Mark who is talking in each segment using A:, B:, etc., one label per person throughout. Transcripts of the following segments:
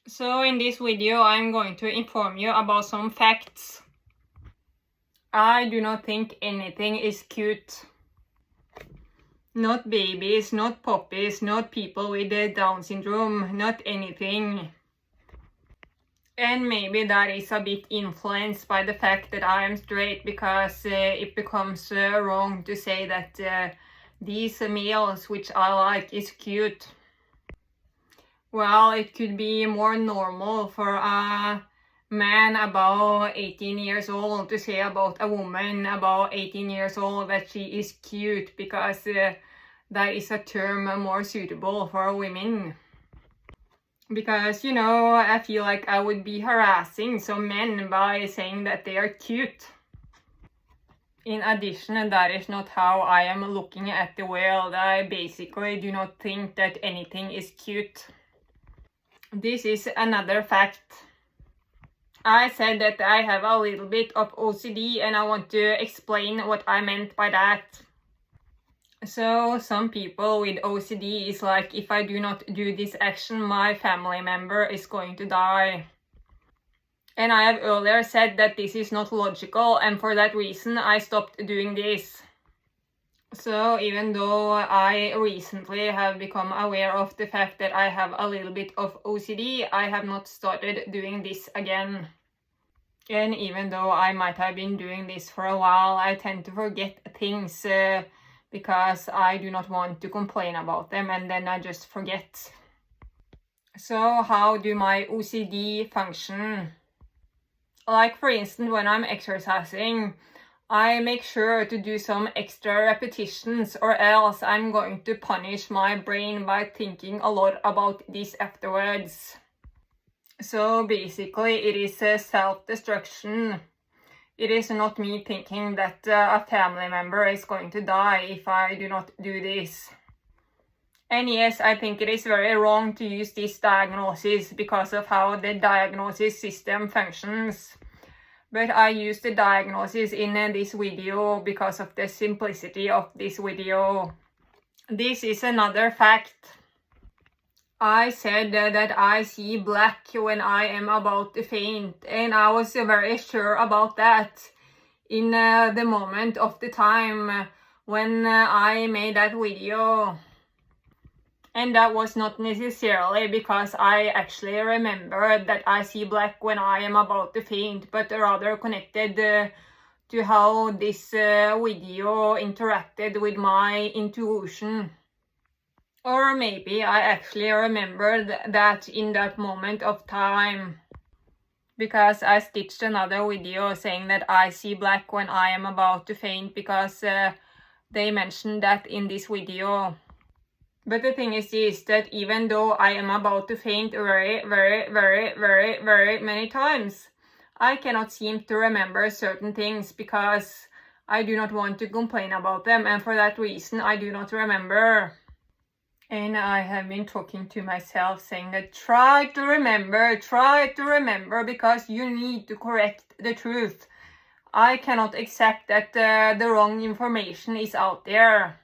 A: So in this video I'm going to inform you about some facts. I do not think anything is cute. Not babies, not puppies, not people with Down syndrome, not anything. And maybe that is a bit influenced by the fact that I am straight, because it becomes wrong to say that these males which I like is cute. Well, it could be more normal for a man about 18 years old to say about a woman about 18 years old that she is cute, because that is a term more suitable for women. Because, I feel like I would be harassing some men by saying that they are cute. In addition, that is not how I am looking at the world. I basically do not think that anything is cute. This is another fact. I said that I have a little bit of OCD, and I want to explain what I meant by that. So some people with OCD is like, if I do not do this action, my family member is going to die. And I have earlier said that this is not logical, and for that reason I stopped doing this. So even though I recently have become aware of the fact that I have a little bit of OCD, I have not started doing this again. And even though I might have been doing this for a while, I tend to forget things because I do not want to complain about them, and then I just forget. So how do my OCD function? Like, for instance, when I'm exercising, I make sure to do some extra repetitions, or else I'm going to punish my brain by thinking a lot about this afterwards. So basically it is a self-destruction. It is not me thinking that a family member is going to die if I do not do this. And yes, I think it is very wrong to use this diagnosis because of how the diagnosis system functions. But I use the diagnosis in this video because of the simplicity of this video. This is another fact. I said that I see black when I am about to faint, and I was very sure about that in the moment of the time when I made that video. And that was not necessarily because I actually remembered that I see black when I am about to faint, but rather connected to how this video interacted with my intuition. Or maybe I actually remembered that in that moment of time, because I stitched another video saying that I see black when I am about to faint, because they mentioned that in this video. But the thing is this, that even though I am about to faint very many times, I cannot seem to remember certain things because I do not want to complain about them, and for that reason I do not remember. And I have been talking to myself saying that try to remember, because you need to correct the truth. I cannot accept that the wrong information is out there.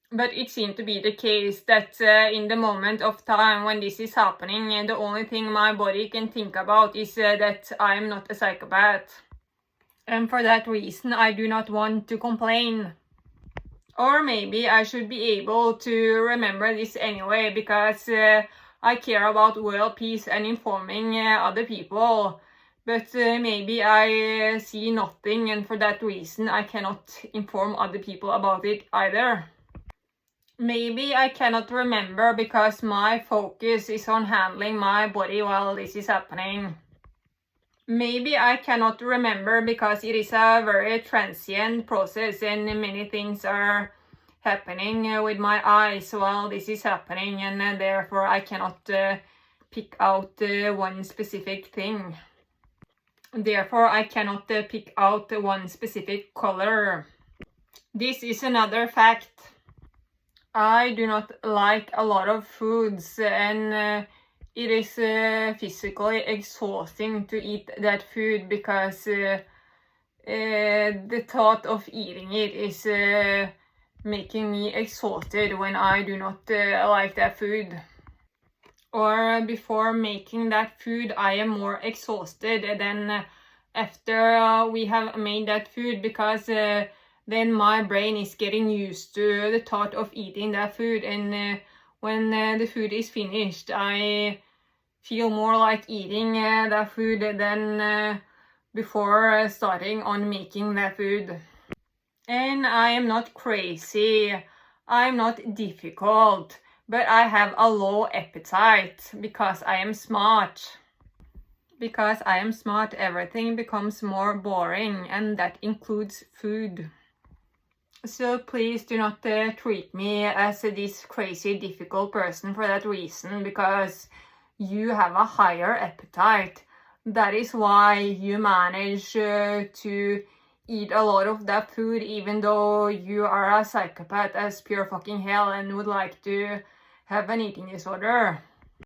A: But it seemed to be the case that in the moment of time when this is happening, the only thing my body can think about is that I am not a psychopath. And for that reason I do not want to complain. Or maybe I should be able to remember this anyway, because I care about world peace and informing other people. But maybe I see nothing, and for that reason I cannot inform other people about it either. Maybe I cannot remember because my focus is on handling my body while this is happening. Maybe I cannot remember because it is a very transient process and many things are happening with my eyes while this is happening, and therefore I cannot pick out one specific thing. Therefore I cannot pick out one specific color. This is another fact. I do not like a lot of foods, and it is physically exhausting to eat that food, because the thought of eating it is making me exhausted when I do not like that food. or before making that food, I am more exhausted than after we have made that food, because then my brain is getting used to the thought of eating that food, and when the food is finished, I feel more like eating that food than before starting on making that food. And I am not crazy, I'm not difficult, but I have a low appetite because I am smart. Because I am smart, everything becomes more boring, and that includes food. So please do not treat me as this crazy difficult person for that reason, because you have a higher appetite. That is why you manage to eat a lot of that food, even though you are a psychopath as pure fucking hell and would like to have an eating disorder.